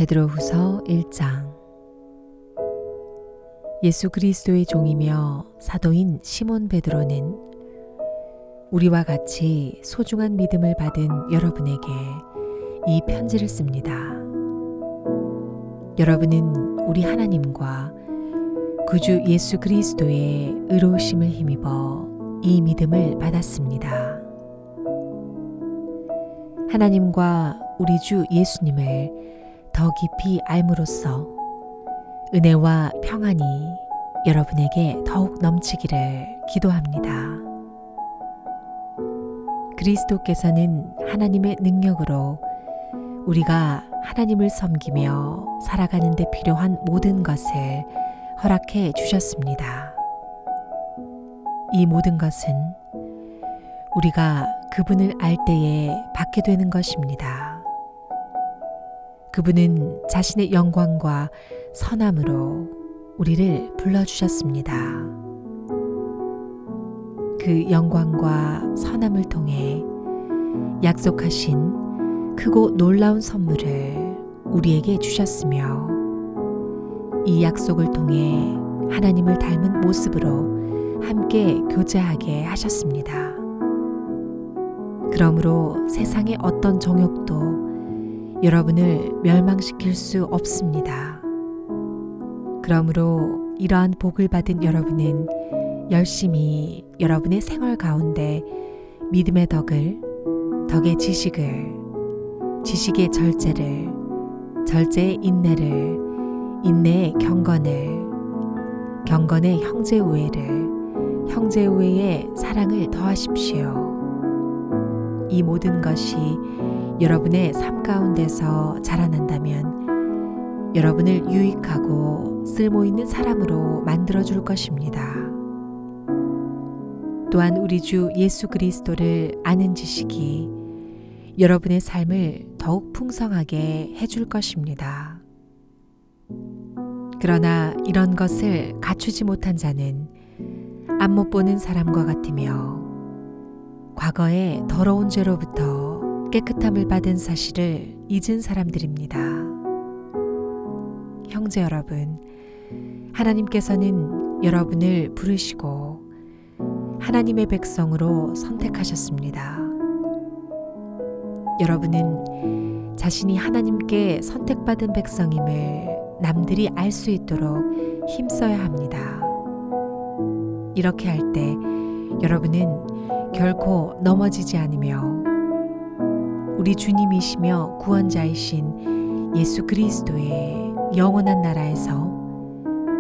베드로후서 1장. 예수 그리스도의 종이며 사도인 시몬 베드로는 우리와 같이 소중한 믿음을 받은 여러분에게 이 편지를 씁니다. 여러분은 우리 하나님과 구주 예수 그리스도의 의로우심을 힘입어 이 믿음을 받았습니다. 하나님과 우리 주 예수님을 더 깊이 알므로써 은혜와 평안이 여러분에게 더욱 넘치기를 기도합니다. 그리스도께서는 하나님의 능력으로 우리가 하나님을 섬기며 살아가는 데 필요한 모든 것을 허락해 주셨습니다. 이 모든 것은 우리가 그분을 알 때에 받게 되는 것입니다. 그분은 자신의 영광과 선함으로 우리를 불러주셨습니다. 그 영광과 선함을 통해 약속하신 크고 놀라운 선물을 우리에게 주셨으며 이 약속을 통해 하나님을 닮은 모습으로 함께 교제하게 하셨습니다. 그러므로 세상의 어떤 정욕도 여러분을 멸망시킬 수 없습니다. 그러므로 이러한 복을 받은 여러분은 열심히 여러분의 생활 가운데 믿음의 덕을, 덕의 지식을, 지식의 절제를, 절제의 인내를, 인내의 경건을, 경건의 형제 우애를, 형제 우애의 사랑을 더하십시오. 이 모든 것이 여러분의 삶 가운데서 자라난다면 여러분을 유익하고 쓸모있는 사람으로 만들어줄 것입니다. 또한 우리 주 예수 그리스도를 아는 지식이 여러분의 삶을 더욱 풍성하게 해줄 것입니다. 그러나 이런 것을 갖추지 못한 자는 앞못 보는 사람과 같으며 과거의 더러운 죄로부터 깨끗함을 받은 사실을 잊은 사람들입니다. 형제 여러분, 하나님께서는 여러분을 부르시고 하나님의 백성으로 선택하셨습니다. 여러분은 자신이 하나님께 선택받은 백성임을 남들이 알 수 있도록 힘써야 합니다. 이렇게 할 때 여러분은 결코 넘어지지 않으며 우리 주님이시며 구원자이신 예수 그리스도의 영원한 나라에서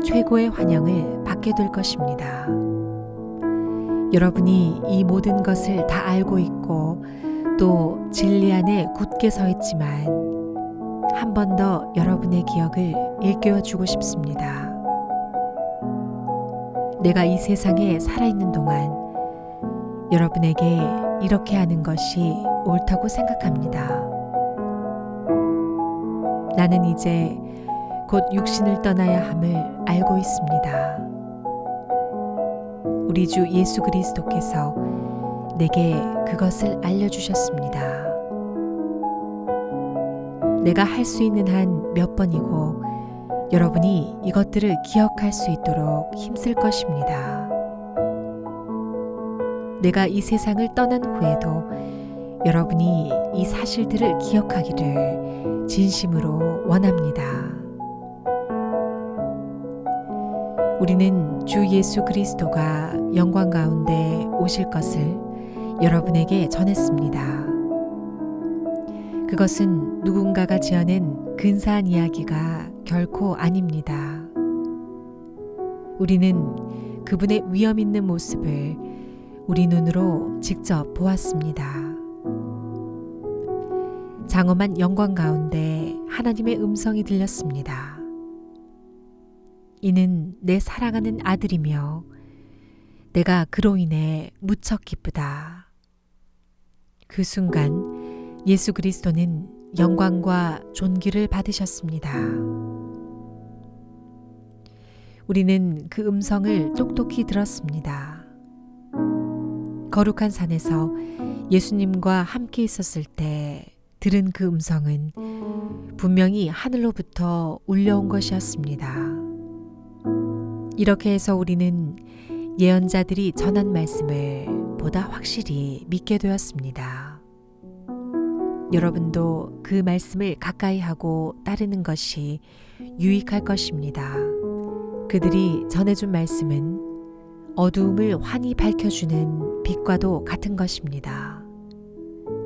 최고의 환영을 받게 될 것입니다. 여러분이 이 모든 것을 다 알고 있고 또 진리 안에 굳게 서 있지만 한 번 더 여러분의 기억을 일깨워 주고 싶습니다. 내가 이 세상에 살아있는 동안 여러분에게 이렇게 하는 것이 옳다고 생각합니다. 나는 이제 곧 육신을 떠나야 함을 알고 있습니다. 우리 주 예수 그리스도께서 내게 그것을 알려주셨습니다. 내가 할 수 있는 한 몇 번이고 여러분이 이것들을 기억할 수 있도록 힘쓸 것입니다. 내가 이 세상을 떠난 후에도 여러분이 이 사실들을 기억하기를 진심으로 원합니다. 우리는 주 예수 그리스도가 영광 가운데 오실 것을 여러분에게 전했습니다. 그것은 누군가가 지어낸 근사한 이야기가 결코 아닙니다. 우리는 그분의 위엄 있는 모습을 우리 눈으로 직접 보았습니다. 장엄한 영광 가운데 하나님의 음성이 들렸습니다. 이는 내 사랑하는 아들이며 내가 그로 인해 무척 기쁘다. 그 순간 예수 그리스도는 영광과 존귀를 받으셨습니다. 우리는 그 음성을 똑똑히 들었습니다. 거룩한 산에서 예수님과 함께 있었을 때 들은 그 음성은 분명히 하늘로부터 울려온 것이었습니다. 이렇게 해서 우리는 예언자들이 전한 말씀을 보다 확실히 믿게 되었습니다. 여러분도 그 말씀을 가까이 하고 따르는 것이 유익할 것입니다. 그들이 전해준 말씀은 어두움을 환히 밝혀주는 빛과도 같은 것입니다.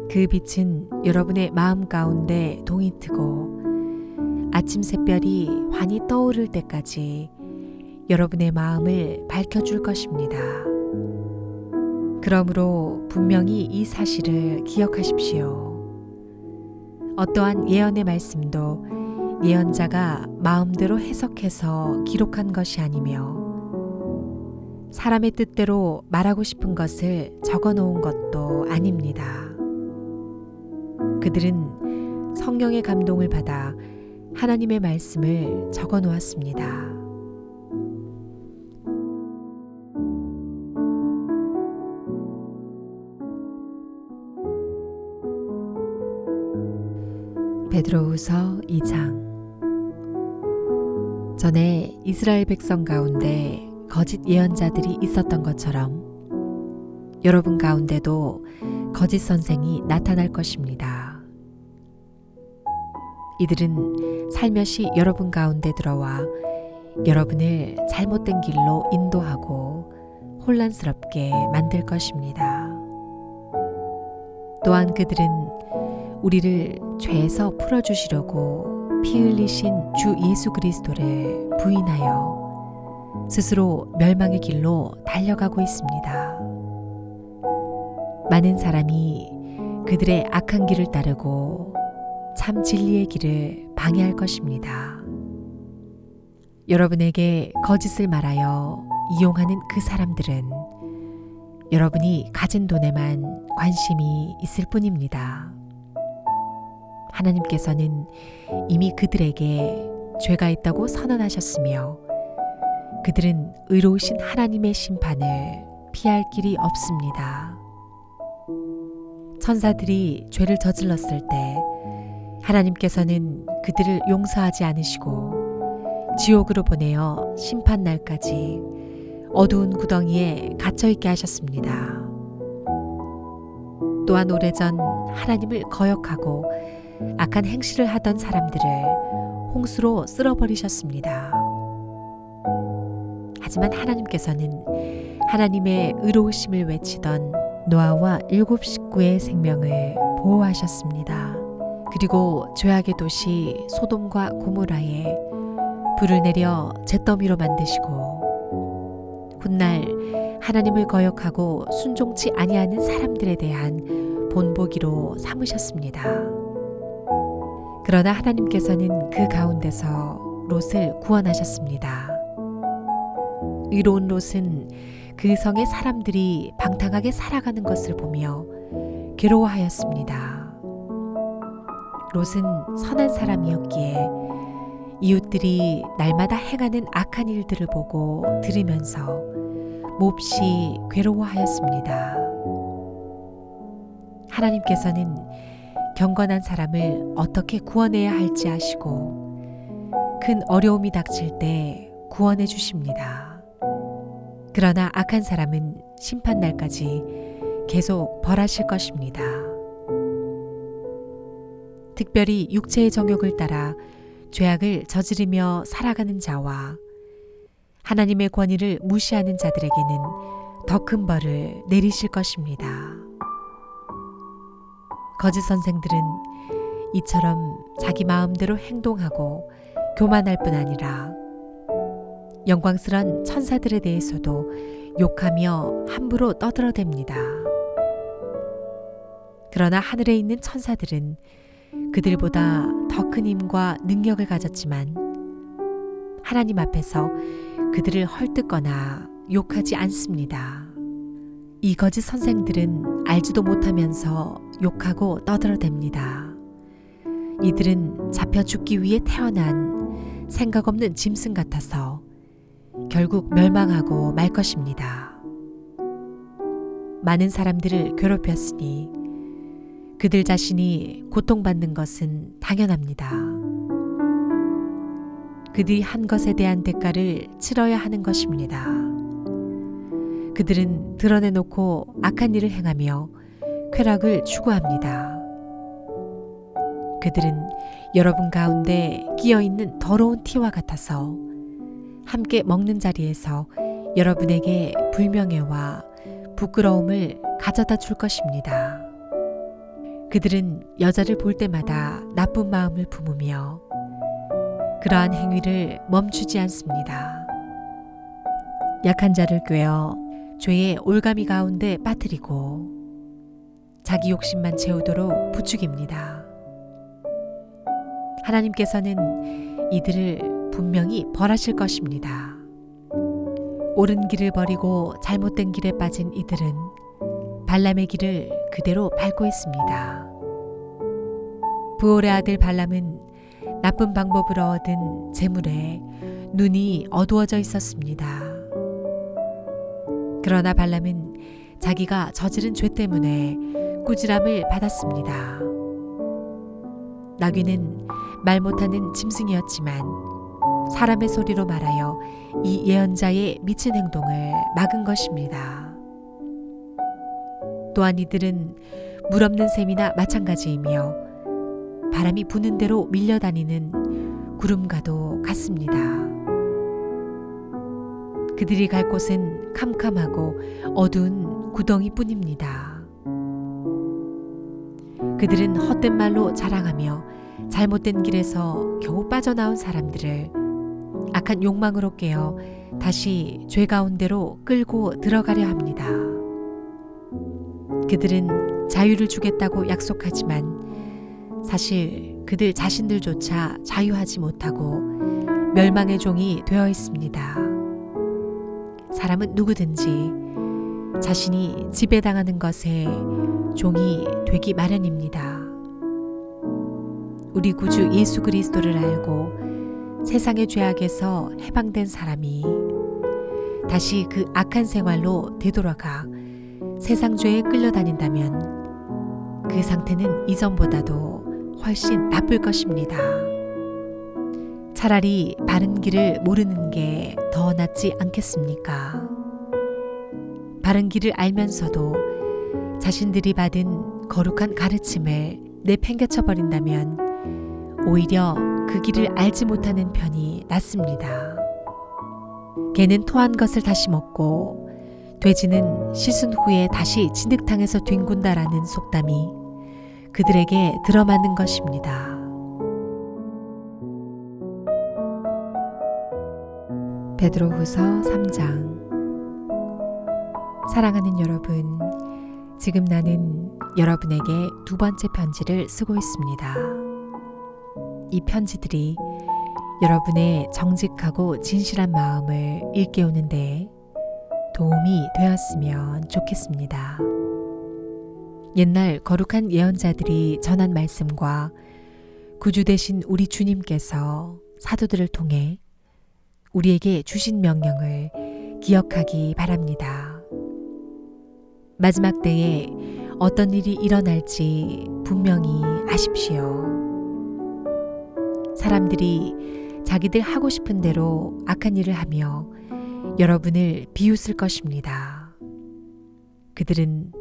그 빛은 여러분의 마음 가운데 동이 트고 아침 샛별이 환히 떠오를 때까지 여러분의 마음을 밝혀줄 것입니다. 그러므로 분명히 이 사실을 기억하십시오. 어떠한 예언의 말씀도 예언자가 마음대로 해석해서 기록한 것이 아니며 사람의 뜻대로 말하고 싶은 것을 적어 놓은 것도 아닙니다. 그들은 성령의 감동을 받아 하나님의 말씀을 적어 놓았습니다. 베드로후서 2장. 전에 이스라엘 백성 가운데 거짓 예언자들이 있었던 것처럼 여러분 가운데도 거짓 선생이 나타날 것입니다. 이들은 살며시 여러분 가운데 들어와 여러분을 잘못된 길로 인도하고 혼란스럽게 만들 것입니다. 또한 그들은 우리를 죄에서 풀어주시려고 피 흘리신 주 예수 그리스도를 부인하여 스스로 멸망의 길로 달려가고 있습니다. 많은 사람이 그들의 악한 길을 따르고 참 진리의 길을 방해할 것입니다. 여러분에게 거짓을 말하여 이용하는 그 사람들은 여러분이 가진 돈에만 관심이 있을 뿐입니다. 하나님께서는 이미 그들에게 죄가 있다고 선언하셨으며 그들은 의로우신 하나님의 심판을 피할 길이 없습니다. 천사들이 죄를 저질렀을 때 하나님께서는 그들을 용서하지 않으시고 지옥으로 보내어 심판날까지 어두운 구덩이에 갇혀있게 하셨습니다. 또한 오래전 하나님을 거역하고 악한 행실을 하던 사람들을 홍수로 쓸어버리셨습니다. 하지만 하나님께서는 하나님의 의로우심을 외치던 노아와 7 식구의 생명을 보호하셨습니다. 그리고 죄악의 도시 소돔과 고모라에 불을 내려 잿더미로 만드시고 훗날 하나님을 거역하고 순종치 아니하는 사람들에 대한 본보기로 삼으셨습니다. 그러나 하나님께서는 그 가운데서 롯을 구원하셨습니다. 의로운 롯은 그 성의 사람들이 방탕하게 살아가는 것을 보며 괴로워하였습니다. 롯은 선한 사람이었기에 이웃들이 날마다 행하는 악한 일들을 보고 들으면서 몹시 괴로워하였습니다. 하나님께서는 경건한 사람을 어떻게 구원해야 할지 아시고 큰 어려움이 닥칠 때 구원해 주십니다. 그러나 악한 사람은 심판날까지 계속 벌하실 것입니다. 특별히 육체의 정욕을 따라 죄악을 저지르며 살아가는 자와 하나님의 권위를 무시하는 자들에게는 더 큰 벌을 내리실 것입니다. 거짓 선생들은 이처럼 자기 마음대로 행동하고 교만할 뿐 아니라 영광스런 천사들에 대해서도 욕하며 함부로 떠들어댑니다. 그러나 하늘에 있는 천사들은 그들보다 더 큰 힘과 능력을 가졌지만 하나님 앞에서 그들을 헐뜯거나 욕하지 않습니다. 이 거짓 선생들은 알지도 못하면서 욕하고 떠들어댑니다. 이들은 잡혀 죽기 위해 태어난 생각 없는 짐승 같아서 결국 멸망하고 말 것입니다. 많은 사람들을 괴롭혔으니 그들 자신이 고통받는 것은 당연합니다. 그들이 한 것에 대한 대가를 치러야 하는 것입니다. 그들은 드러내놓고 악한 일을 행하며 쾌락을 추구합니다. 그들은 여러분 가운데 끼어있는 더러운 티와 같아서 함께 먹는 자리에서 여러분에게 불명예와 부끄러움을 가져다 줄 것입니다. 그들은 여자를 볼 때마다 나쁜 마음을 품으며 그러한 행위를 멈추지 않습니다. 약한 자를 꾀어 죄의 올가미 가운데 빠뜨리고 자기 욕심만 채우도록 부추깁니다. 하나님께서는 이들을 분명히 벌하실 것입니다. 옳은 길을 버리고 잘못된 길에 빠진 이들은 발람의 길을 그대로 밟고 있습니다. 부올의 아들 발람은 나쁜 방법으로 얻은 재물에 눈이 어두워져 있었습니다. 그러나 발람은 자기가 저지른 죄 때문에 꾸지람을 받았습니다. 나귀는 말 못하는 짐승이었지만 사람의 소리로 말하여 이 예언자의 미친 행동을 막은 것입니다. 또한 이들은 물 없는 샘이나 마찬가지이며 바람이 부는 대로 밀려다니는 구름과도 같습니다. 그들이 갈 곳은 캄캄하고 어두운 구덩이뿐입니다. 그들은 헛된 말로 자랑하며 잘못된 길에서 겨우 빠져나온 사람들을 악한 욕망으로 깨어 다시 죄 가운데로 끌고 들어가려 합니다. 그들은 자유를 주겠다고 약속하지만 사실 그들 자신들조차 자유하지 못하고 멸망의 종이 되어 있습니다. 사람은 누구든지 자신이 지배당하는 것에 종이 되기 마련입니다. 우리 구주 예수 그리스도를 알고 세상의 죄악에서 해방된 사람이 다시 그 악한 생활로 되돌아가 세상 죄에 끌려다닌다면 그 상태는 이전보다도 훨씬 나쁠 것입니다. 차라리 바른 길을 모르는 게 더 낫지 않겠습니까? 바른 길을 알면서도 자신들이 받은 거룩한 가르침을 내팽개쳐 버린다면 오히려 그 길을 알지 못하는 편이 낫습니다. 개는 토한 것을 다시 먹고 돼지는 씻은 후에 다시 진흙탕에서 뒹군다라는 속담이 그들에게 들어맞는 것입니다. 베드로후서 3장. 사랑하는 여러분, 지금 나는 여러분에게 두 번째 편지를 쓰고 있습니다. 이 편지들이 여러분의 정직하고 진실한 마음을 일깨우는 데 도움이 되었으면 좋겠습니다. 옛날 거룩한 예언자들이 전한 말씀과 구주 되신 우리 주님께서 사도들을 통해 우리에게 주신 명령을 기억하기 바랍니다. 마지막 때에 어떤 일이 일어날지 분명히 아십시오. 사람들이 자기들 하고 싶은 대로 악한 일을 하며 여러분을 비웃을 것입니다. 그들은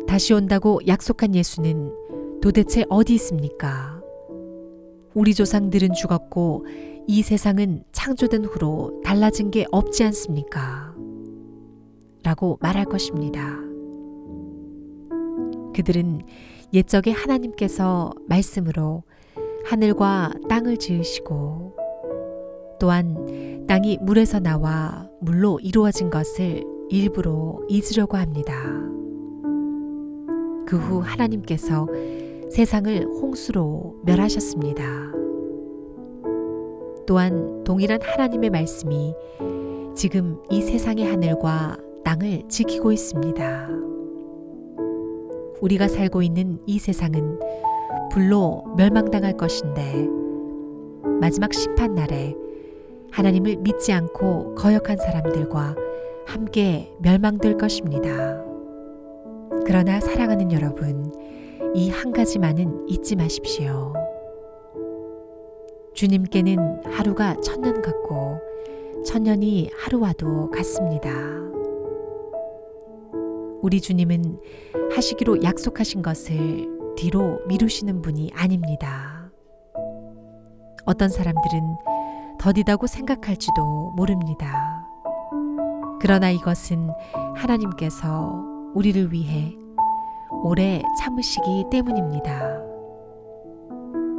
다시 온다고 약속한 예수는 도대체 어디 있습니까? 우리 조상들은 죽었고 이 세상은 창조된 후로 달라진 게 없지 않습니까? 라고 말할 것입니다. 그들은 옛적에 하나님께서 말씀으로 하늘과 땅을 지으시고 또한 땅이 물에서 나와 물로 이루어진 것을 일부러 잊으려고 합니다. 그 후 하나님께서 세상을 홍수로 멸하셨습니다. 또한 동일한 하나님의 말씀이 지금 이 세상의 하늘과 땅을 지키고 있습니다. 우리가 살고 있는 이 세상은 불로 멸망당할 것인데 마지막 심판날에 하나님을 믿지 않고 거역한 사람들과 함께 멸망될 것입니다. 그러나 사랑하는 여러분, 이 한 가지만은 잊지 마십시오. 주님께는 하루가 천년 같고 천년이 하루와도 같습니다. 우리 주님은 하시기로 약속하신 것을 뒤로 미루시는 분이 아닙니다. 어떤 사람들은 더디다고 생각할지도 모릅니다. 그러나 이것은 하나님께서 우리를 위해 오래 참으시기 때문입니다.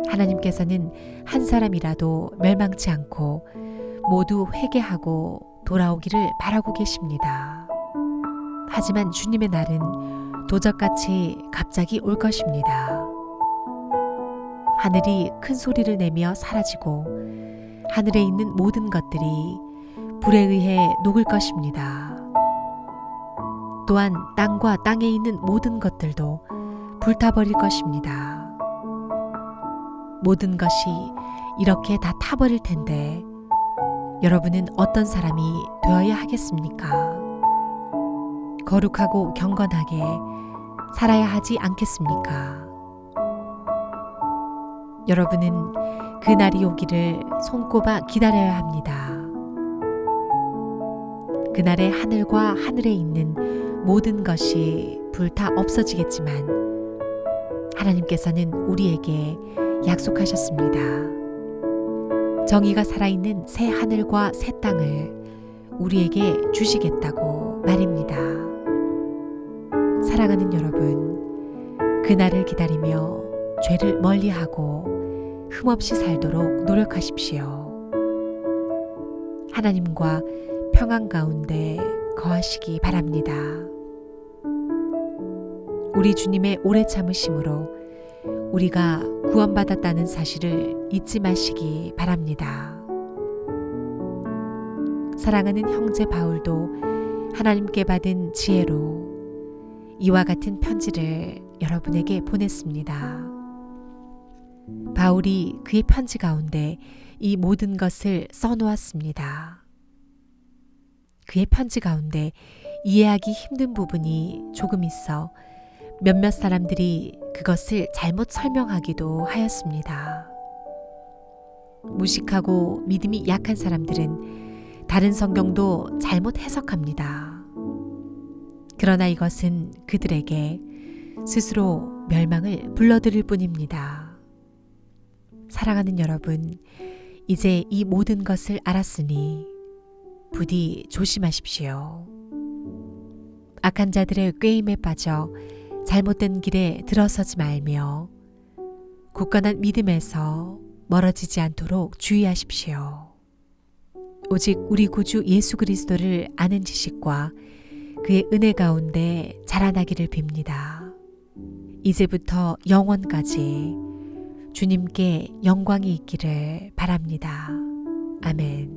하나님께서는 한 사람이라도 멸망치 않고 모두 회개하고 돌아오기를 바라고 계십니다. 하지만 주님의 날은 도적같이 갑자기 올 것입니다. 하늘이 큰 소리를 내며 사라지고 하늘에 있는 모든 것들이 불에 의해 녹을 것입니다. 또한 땅과 땅에 있는 모든 것들도 불타버릴 것입니다. 모든 것이 이렇게 다 타버릴 텐데 여러분은 어떤 사람이 되어야 하겠습니까? 거룩하고 경건하게 살아야 하지 않겠습니까? 여러분은 그날이 오기를 손꼽아 기다려야 합니다. 그날에 하늘과 하늘에 있는 모든 것이 불타 없어지겠지만 하나님께서는 우리에게 약속하셨습니다. 정의가 살아있는 새 하늘과 새 땅을 우리에게 주시겠다고 말입니다. 사랑하는 여러분, 그날을 기다리며 죄를 멀리하고 흠없이 살도록 노력하십시오. 하나님과 평안 가운데 거하시기 바랍니다. 우리 주님의 오래 참으심으로 우리가 구원받았다는 사실을 잊지 마시기 바랍니다. 사랑하는 형제 바울도 하나님께 받은 지혜로 이와 같은 편지를 여러분에게 보냈습니다. 바울이 그의 편지 가운데 이 모든 것을 써놓았습니다. 그의 편지 가운데 이해하기 힘든 부분이 조금 있어 몇몇 사람들이 그것을 잘못 설명하기도 하였습니다. 무식하고 믿음이 약한 사람들은 다른 성경도 잘못 해석합니다. 그러나 이것은 그들에게 스스로 멸망을 불러들일 뿐입니다. 사랑하는 여러분, 이제 이 모든 것을 알았으니 부디 조심하십시오. 악한 자들의 꾀임에 빠져 잘못된 길에 들어서지 말며 굳건한 믿음에서 멀어지지 않도록 주의하십시오. 오직 우리 구주 예수 그리스도를 아는 지식과 그의 은혜 가운데 자라나기를 빕니다. 이제부터 영원까지 주님께 영광이 있기를 바랍니다. 아멘.